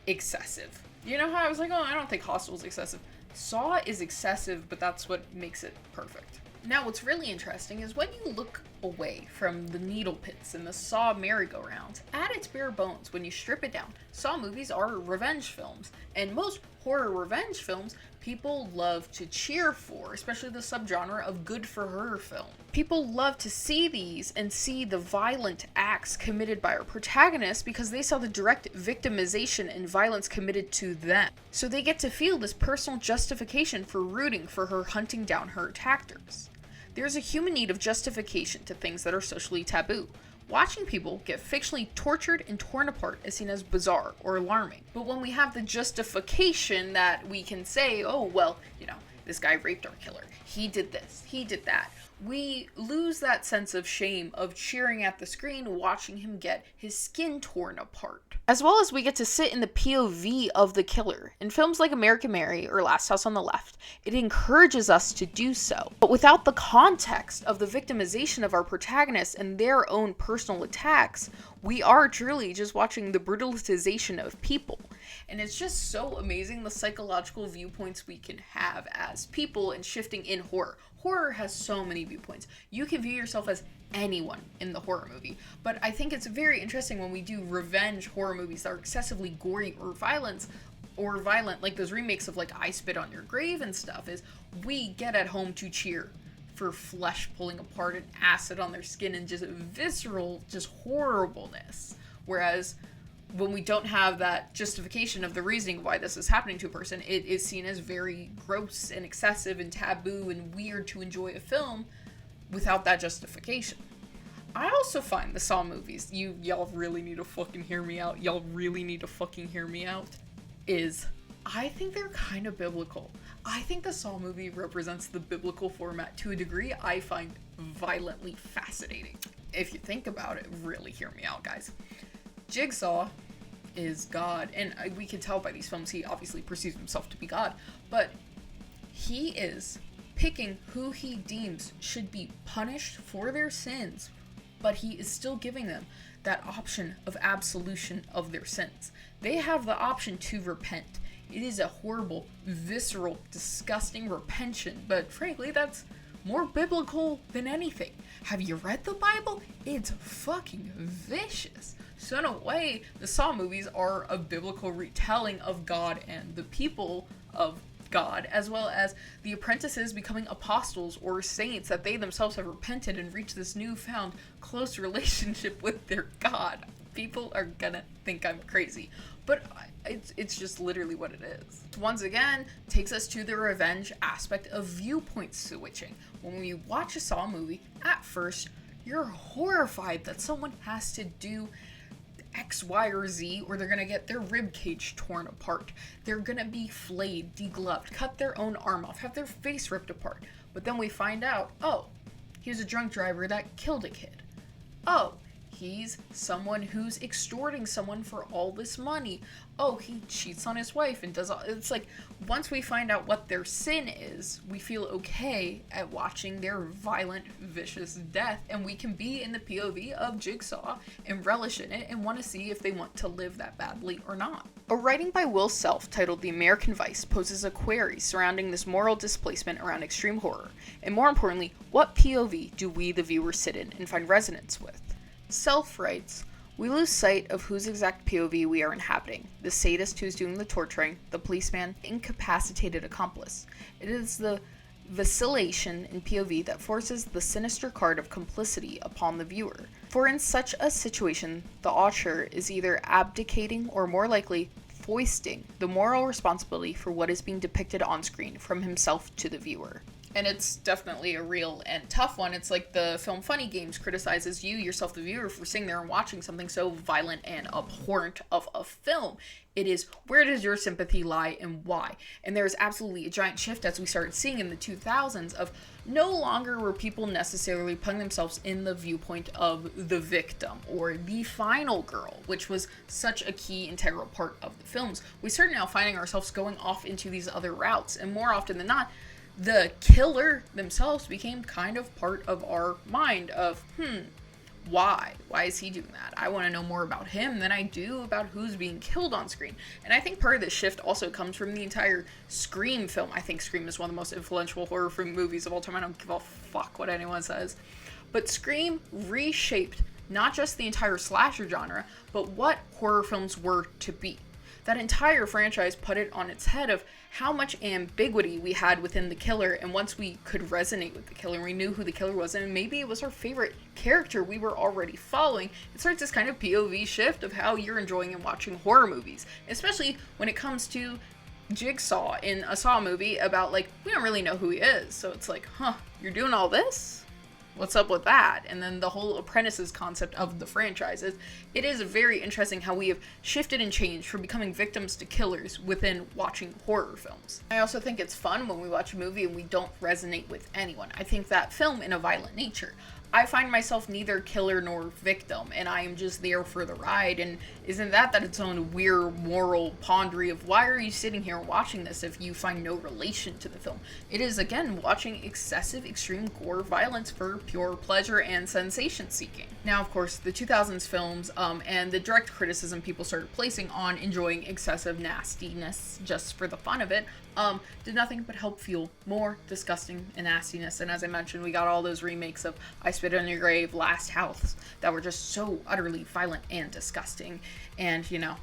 excessive. You know how I was like, oh, I don't think Hostel's excessive. Saw is excessive, but that's what makes it perfect. Now, what's really interesting is when you look away from the needle pits and the Saw merry-go-rounds, at its bare bones, when you strip it down, Saw movies are revenge films. And most horror revenge films, people love to cheer for, especially the subgenre of good-for-her film. People love to see these and see the violent acts committed by our protagonists because they saw the direct victimization and violence committed to them. So they get to feel this personal justification for rooting for her hunting down her attackers. There's a human need of justification to things that are socially taboo. Watching people get fictionally tortured and torn apart is seen as bizarre or alarming. But when we have the justification that we can say, oh, well, this guy raped our killer, he did this, he did that, we lose that sense of shame of cheering at the screen, watching him get his skin torn apart. As well as we get to sit in the POV of the killer. In films like American Mary or Last House on the Left, it encourages us to do so. But without the context of the victimization of our protagonists and their own personal attacks, we are truly just watching the brutalization of people. And it's just so amazing the psychological viewpoints we can have as people and shifting in horror. Horror has so many viewpoints. You can view yourself as anyone in the horror movie. But I think it's very interesting when we do revenge horror movies that are excessively gory or violent, like those remakes of like I Spit on Your Grave and stuff, is we get at home to cheer for flesh pulling apart and acid on their skin and just visceral, just horribleness. Whereas when we don't have that justification of the reasoning why this is happening to a person, it is seen as very gross and excessive and taboo and weird to enjoy a film without that justification. I also find the Saw movies, y'all really need to fucking hear me out, I think they're kind of biblical. I think the Saw movie represents the biblical format to a degree I find violently fascinating. If you think about it, really hear me out, guys. Jigsaw is God, and we can tell by these films he obviously perceives himself to be God, but he is picking who he deems should be punished for their sins, but he is still giving them that option of absolution of their sins. They have the option to repent. It is a horrible, visceral, disgusting repentance, but frankly, that's more biblical than anything. Have you read the Bible? It's fucking vicious. So in a way, the Saw movies are a biblical retelling of God and the people of God, as well as the apprentices becoming apostles or saints, that they themselves have repented and reached this newfound close relationship with their God. People are gonna think I'm crazy, but it's just literally what it is. Once again, takes us to the revenge aspect of viewpoint switching. When we watch a Saw movie, at first, you're horrified that someone has to do X, Y, or Z, or they're gonna get their rib cage torn apart. They're gonna be flayed, degloved, cut their own arm off, have their face ripped apart. But then we find out, oh, he was a drunk driver that killed a kid. Oh, he's someone who's extorting someone for all this money. Oh, he cheats on his wife and does all. It's like, once we find out what their sin is, we feel okay at watching their violent, vicious death, and we can be in the POV of Jigsaw and relish in it and want to see if they want to live that badly or not. A writing by Will Self titled The American Vice poses a query surrounding this moral displacement around extreme horror, and more importantly, what POV do we, the viewer, sit in and find resonance with? Self writes, "We lose sight of whose exact POV we are inhabiting, the sadist who's doing the torturing, the policeman, the incapacitated accomplice. It is the vacillation in POV that forces the sinister card of complicity upon the viewer. For in such a situation, the author is either abdicating or more likely foisting the moral responsibility for what is being depicted on screen from himself to the viewer." And it's definitely a real and tough one. It's like the film Funny Games criticizes you, yourself, the viewer, for sitting there and watching something so violent and abhorrent of a film. It is, where does your sympathy lie and why? And there is absolutely a giant shift, as we started seeing in the 2000s, of no longer were people necessarily putting themselves in the viewpoint of the victim or the final girl, which was such a key integral part of the films. We started now finding ourselves going off into these other routes, and more often than not, the killer themselves became kind of part of our mind of, why? Why is he doing that? I want to know more about him than I do about who's being killed on screen. And I think part of this shift also comes from the entire Scream film. I think Scream is one of the most influential horror film movies of all time. I don't give a fuck what anyone says. But Scream reshaped not just the entire slasher genre, but what horror films were to be. That entire franchise put it on its head of how much ambiguity we had within the killer, and once we could resonate with the killer, we knew who the killer was, and maybe it was our favorite character we were already following, it starts this kind of POV shift of how you're enjoying and watching horror movies, especially when it comes to Jigsaw in a Saw movie about, like, we don't really know who he is, so it's like, you're doing all this? What's up with that? And then the whole apprentices concept of the franchises. It is very interesting how we have shifted and changed from becoming victims to killers within watching horror films. I also think it's fun when we watch a movie and we don't resonate with anyone. I think that film in a violent nature, I find myself neither killer nor victim, and I am just there for the ride, and isn't that its own weird moral pondery of why are you sitting here watching this if you find no relation to the film? It is, again, watching excessive, extreme gore violence for pure pleasure and sensation seeking. Now, of course, the 2000s films and the direct criticism people started placing on enjoying excessive nastiness just for the fun of it did nothing but help fuel more disgusting and nastiness. And as I mentioned, we got all those remakes of I Spit on Your Grave, Last House, that were just so utterly violent and disgusting. And, you know,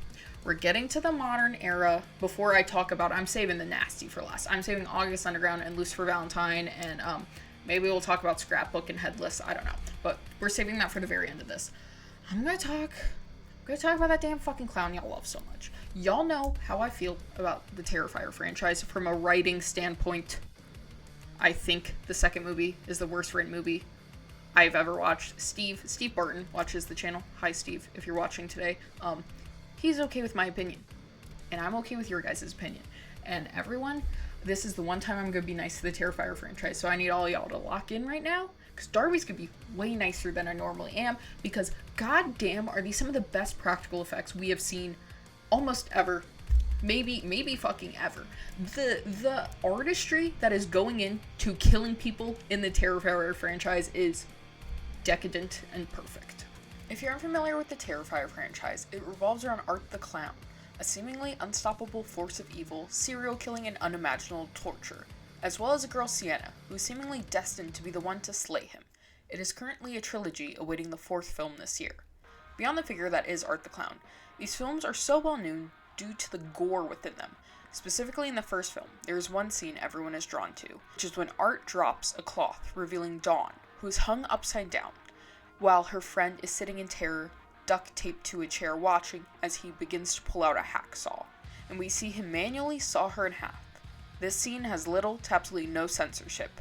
we're getting to the modern era. Before I talk about, I'm saving the nasty for last. I'm saving August Underground and Lucifer Valentine, and maybe we'll talk about Scrapbook and Headless. I don't know. But we're saving that for the very end of this. I'm gonna talk about that damn fucking clown y'all love so much. Y'all know how I feel about the Terrifier franchise from a writing standpoint. I think the second movie is the worst written movie I've ever watched. Steve Barton watches the channel. Hi, Steve, if you're watching today. He's okay with my opinion, and I'm okay with your guys' opinion. And everyone, this is the one time I'm gonna be nice to the Terrifier franchise, so I need all y'all to lock in right now, because Darby's gonna be way nicer than I normally am, because goddamn are these some of the best practical effects we have seen almost ever, maybe fucking ever. The artistry that is going into killing people in the Terrifier franchise is decadent and perfect. If you're unfamiliar with the Terrifier franchise, it revolves around Art the Clown, a seemingly unstoppable force of evil, serial killing, and unimaginable torture, as well as a girl Sienna, who is seemingly destined to be the one to slay him. It is currently a trilogy awaiting the 4th film this year. Beyond the figure that is Art the Clown, these films are so well known due to the gore within them. Specifically in the first film, there is one scene everyone is drawn to, which is when Art drops a cloth revealing Dawn, who is hung upside down, while her friend is sitting in terror, duct taped to a chair watching as he begins to pull out a hacksaw, and we see him manually saw her in half. This scene has little to absolutely no censorship.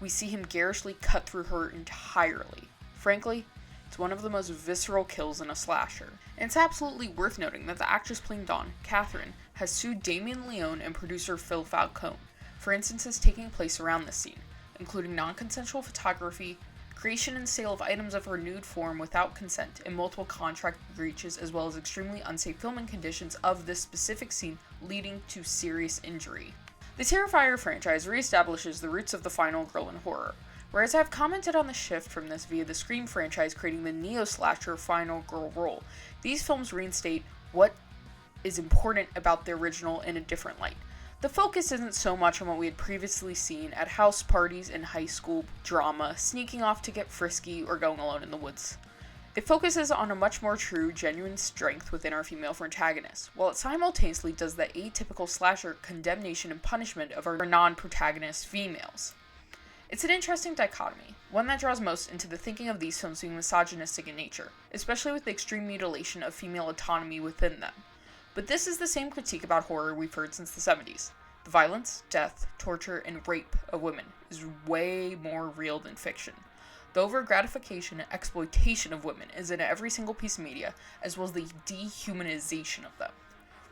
We see him garishly cut through her entirely. Frankly, it's one of the most visceral kills in a slasher. And it's absolutely worth noting that the actress playing Dawn, Catherine, has sued Damien Leone and producer Phil Falcone for instances taking place around this scene, including non-consensual photography, creation and sale of items of her nude form without consent, and multiple contract breaches, as well as extremely unsafe filming conditions of this specific scene, leading to serious injury. The Terrifier franchise reestablishes the roots of the final girl in horror, whereas I've commented on the shift from this via the Scream franchise creating the neo-slasher final girl role. These films reinstate what is important about the original in a different light. The focus isn't so much on what we had previously seen at house parties and high school drama, sneaking off to get frisky or going alone in the woods. It focuses on a much more true, genuine strength within our female protagonists, while it simultaneously does the atypical slasher condemnation and punishment of our non-protagonist females. It's an interesting dichotomy, one that draws most into the thinking of these films being misogynistic in nature, especially with the extreme mutilation of female autonomy within them. But this is the same critique about horror we've heard since the 70s. The violence, death, torture, and rape of women is way more real than fiction. The over-gratification and exploitation of women is in every single piece of media, as well as the dehumanization of them.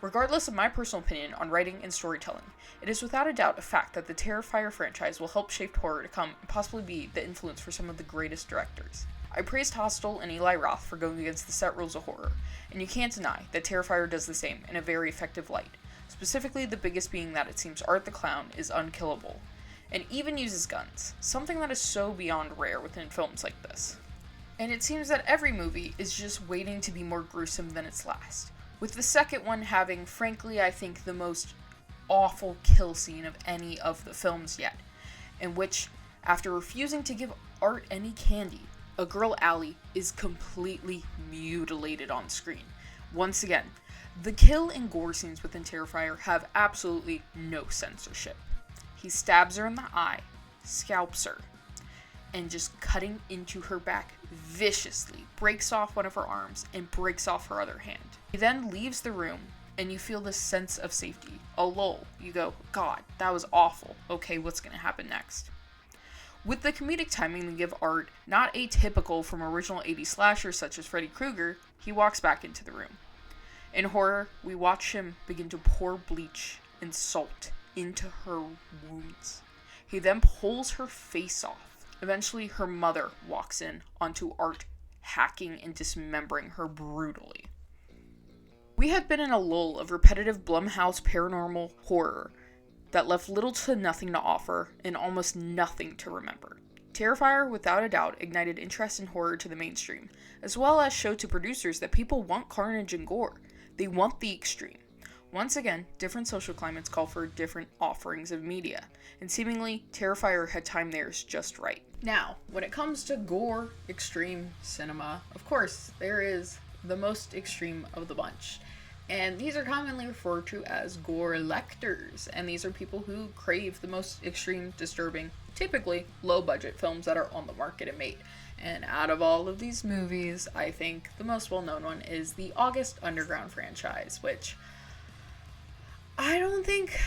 Regardless of my personal opinion on writing and storytelling, it is without a doubt a fact that the Terrifier franchise will help shape horror to come and possibly be the influence for some of the greatest directors. I praised Hostel and Eli Roth for going against the set rules of horror, and you can't deny that Terrifier does the same in a very effective light, specifically the biggest being that it seems Art the Clown is unkillable, and even uses guns, something that is so beyond rare within films like this. And it seems that every movie is just waiting to be more gruesome than its last, with the second one having, frankly, I think the most awful kill scene of any of the films yet, in which, after refusing to give Art any candy, a girl, Allie, is completely mutilated on screen. Once again, the kill and gore scenes within Terrifier have absolutely no censorship. He stabs her in the eye, scalps her, and just cutting into her back viciously, breaks off one of her arms and breaks off her other hand. He then leaves the room, and you feel this sense of safety, a lull. You go, God, that was awful. Okay, what's going to happen next? With the comedic timing to give Art not atypical from original 80s slashers such as Freddy Krueger, he walks back into the room. In horror, we watch him begin to pour bleach and salt into her wounds. He then pulls her face off. Eventually, her mother walks in onto Art, hacking and dismembering her brutally. We had been in a lull of repetitive Blumhouse paranormal horror that left little to nothing to offer and almost nothing to remember. Terrifier, without a doubt, ignited interest in horror to the mainstream, as well as showed to producers that people want carnage and gore. They want the extreme. Once again, different social climates call for different offerings of media, and seemingly, Terrifier had timed theirs just right. Now, when it comes to gore, extreme cinema, of course, there is the most extreme of the bunch. And these are commonly referred to as gore lectors, and these are people who crave the most extreme, disturbing, typically low-budget films that are on the market and made. And out of all of these movies, I think the most well-known one is the August Underground franchise, which I don't think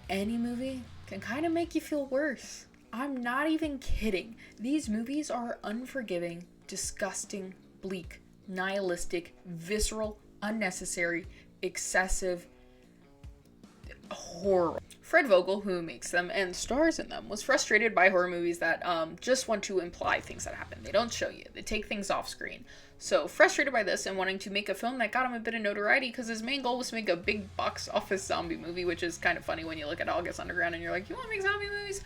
any movie can kind of make you feel worse. I'm not even kidding. These movies are unforgiving, disgusting, bleak, nihilistic, visceral, unnecessary, excessive horror. Fred Vogel, who makes them and stars in them, was frustrated by horror movies that just want to imply things that happen. They don't show you. They take things off screen. So frustrated by this and wanting to make a film that got him a bit of notoriety because his main goal was to make a big box office zombie movie, which is kind of funny when you look at August Underground and you're like, you want to make zombie movies?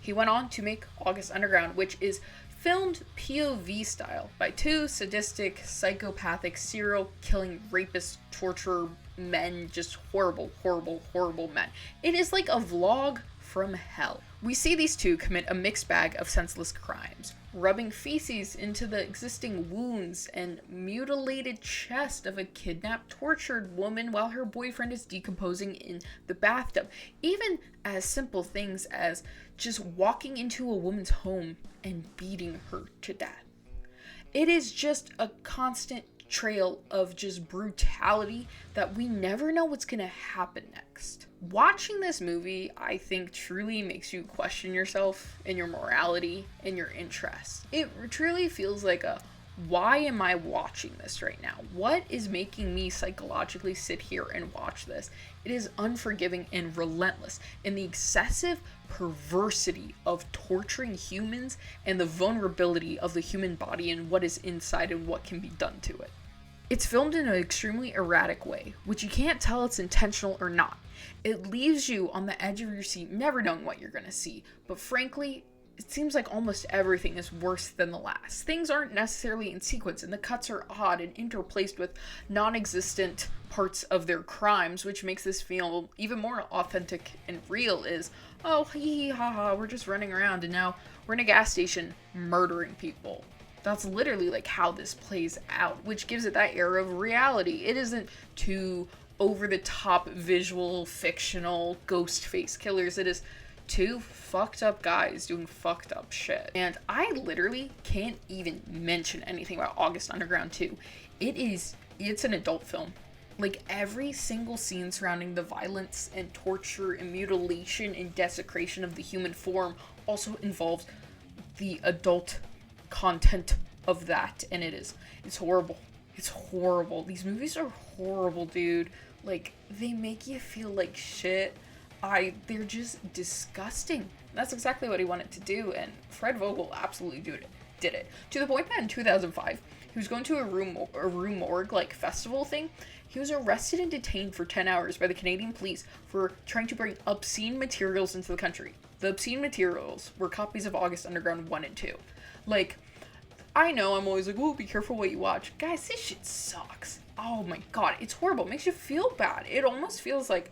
He went on to make August Underground, which is filmed POV style by two sadistic, psychopathic, serial killing, rapist, torturer men, just horrible, horrible, horrible men. It is like a vlog from hell. We see these two commit a mixed bag of senseless crimes, rubbing feces into the existing wounds and mutilated chest of a kidnapped, tortured woman while her boyfriend is decomposing in the bathtub. Even as simple things as just walking into a woman's home and beating her to death. It is just a constant trail of just brutality that we never know what's gonna happen next. Watching this movie, I think, truly makes you question yourself and your morality and your interests. It truly feels like a, why am I watching this right now? What is making me psychologically sit here and watch this? It is unforgiving and relentless in the excessive perversity of torturing humans and the vulnerability of the human body and what is inside and what can be done to it. It's filmed in an extremely erratic way, which you can't tell it's intentional or not. It leaves you on the edge of your seat, never knowing what you're going to see, but frankly, it seems like almost everything is worse than the last. Things aren't necessarily in sequence, and the cuts are odd and interplaced with non-existent parts of their crimes, which makes this feel even more authentic and real. Is, oh, hee hee ha ha, we're just running around, and now we're in a gas station murdering people. That's literally like how this plays out, which gives it that air of reality. It isn't too over-the-top visual, fictional, ghost face killers. It is two fucked up guys doing fucked up shit. And I literally can't even mention anything about August Underground 2. It's an adult film. Like, every single scene surrounding the violence and torture and mutilation and desecration of the human form also involves the adult content of that, and it's horrible. It's horrible. These movies are horrible, dude. Like, they make you feel like shit. They're just disgusting. That's exactly what he wanted to do, and Fred Vogel absolutely did it. To the point that in 2005, he was going to a rue morgue, like, festival thing. He was arrested and detained for 10 hours by the Canadian police for trying to bring obscene materials into the country. The obscene materials were copies of August Underground 1 and 2. Like, I know I'm always like, oh, be careful what you watch. Guys, this shit sucks. Oh my god, it's horrible. It makes you feel bad. It almost feels like,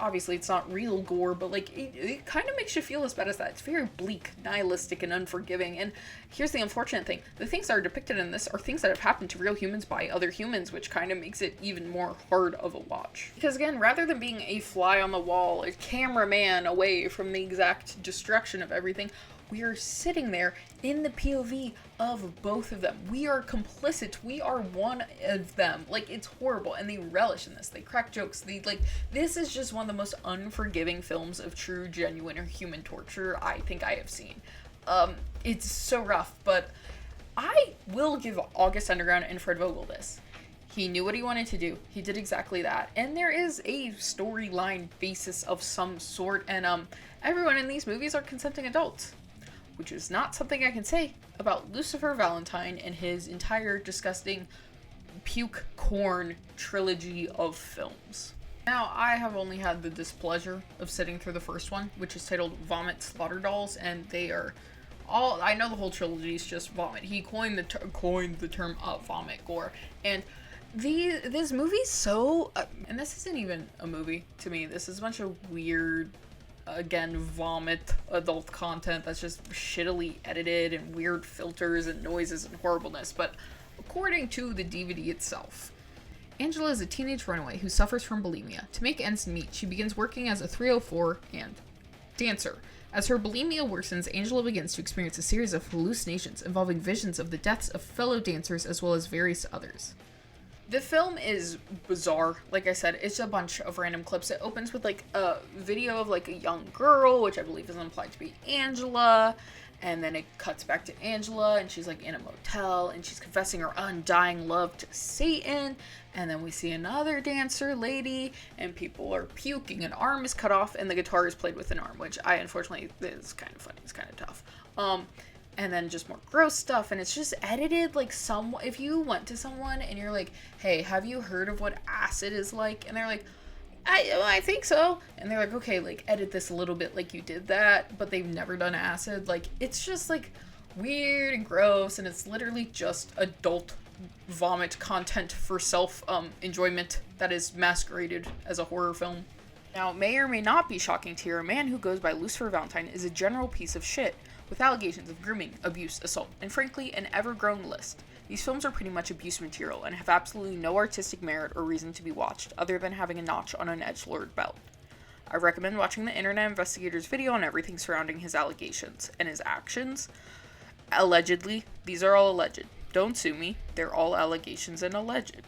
obviously it's not real gore, but like, it kind of makes you feel as bad as that. It's very bleak, nihilistic, and unforgiving. And here's the unfortunate thing. The things that are depicted in this are things that have happened to real humans by other humans, which kind of makes it even more hard of a watch. Because again, rather than being a fly on the wall, a cameraman away from the exact destruction of everything, we are sitting there in the POV of both of them. We are complicit. We are one of them. Like, it's horrible, and they relish in this. They crack jokes. This is just one of the most unforgiving films of true, genuine, or human torture I think I have seen. It's so rough, but I will give August Underground and Fred Vogel this. He knew what he wanted to do. He did exactly that. And there is a storyline basis of some sort, and everyone in these movies are consenting adults. Which is not something I can say about Lucifer Valentine and his entire disgusting puke corn trilogy of films. Now, I have only had the displeasure of sitting through the first one, which is titled Vomit Slaughter Dolls, and they are all, I know the whole trilogy is just vomit. He coined the term vomit gore, and this movie's so, and this isn't even a movie to me. This is a bunch of weird, again, vomit adult content that's just shittily edited and weird filters and noises and horribleness. But according to the DVD itself, Angela is a teenage runaway who suffers from bulimia. To make ends meet, she begins working as a 304 and dancer. As her bulimia worsens, Angela begins to experience a series of hallucinations involving visions of the deaths of fellow dancers as well as various others. The film is bizarre. Like I said, it's a bunch of random clips. It opens with like a video of like a young girl, which I believe is implied to be Angela, and then it cuts back to Angela, and she's like in a motel, and she's confessing her undying love to Satan, and then we see another dancer lady, and people are puking, an arm is cut off, and the guitar is played with an arm, which unfortunately, is kind of funny, it's kind of tough. And then just more gross stuff, and it's just edited like if you went to someone and you're like, hey, have you heard of what acid is like? And they're like, I think so. And they're like, okay, like edit this a little bit like you did that, but they've never done acid. Like, it's just like weird and gross, and it's literally just adult vomit content for enjoyment that is masqueraded as a horror film. Now, it may or may not be shocking to hear a man who goes by Lucifer Valentine is a general piece of shit, with allegations of grooming, abuse, assault, and frankly, an ever-growing list. These films are pretty much abuse material and have absolutely no artistic merit or reason to be watched, other than having a notch on an edgelord belt. I recommend watching the Internet Investigator's video on everything surrounding his allegations and his actions. Allegedly, these are all alleged. Don't sue me, they're all allegations and alleged.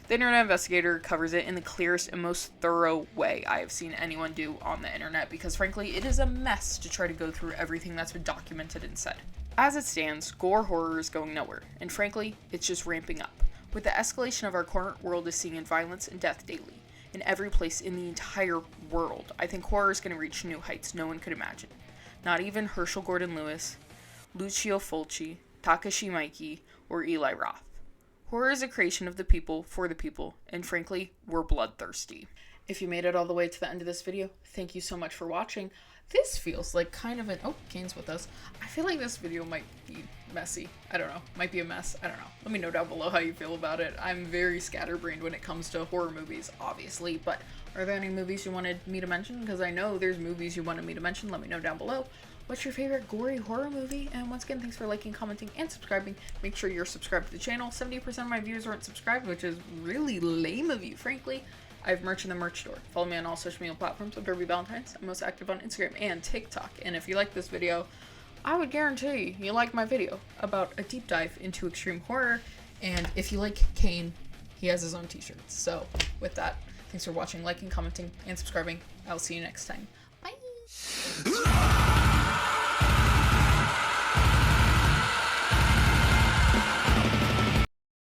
The Internet Investigator covers it in the clearest and most thorough way I have seen anyone do on the internet, because frankly, it is a mess to try to go through everything that's been documented and said. As it stands, gore horror is going nowhere, and frankly, it's just ramping up, with the escalation of our current world is seeing in violence and death daily, in every place in the entire world. I think horror is going to reach new heights no one could imagine. Not even Hershell Gordan Lewis, Lucio Fulci, Takashi Miike, or Eli Roth. Horror is a creation of the people, for the people, and frankly, we're bloodthirsty. If you made it all the way to the end of this video, thank you so much for watching. This feels like kind of an... Oh, Kane's with us. I feel like this video might be messy. I don't know. Might be a mess. I don't know. Let me know down below how you feel about it. I'm very scatterbrained when it comes to horror movies, obviously, but are there any movies you wanted me to mention? Because I know there's movies you wanted me to mention. Let me know down below. What's your favorite gory horror movie? And once again, thanks for liking, commenting, and subscribing. Make sure you're subscribed to the channel. 70% of my viewers aren't subscribed, which is really lame of you, frankly. I have merch in the merch store. Follow me on all social media platforms of Darby Valentines. I'm most active on Instagram and TikTok. And if you like this video, I would guarantee you like my video about a deep dive into extreme horror. And if you like Kane, he has his own t-shirts. So with that, thanks for watching, liking, commenting, and subscribing. I'll see you next time.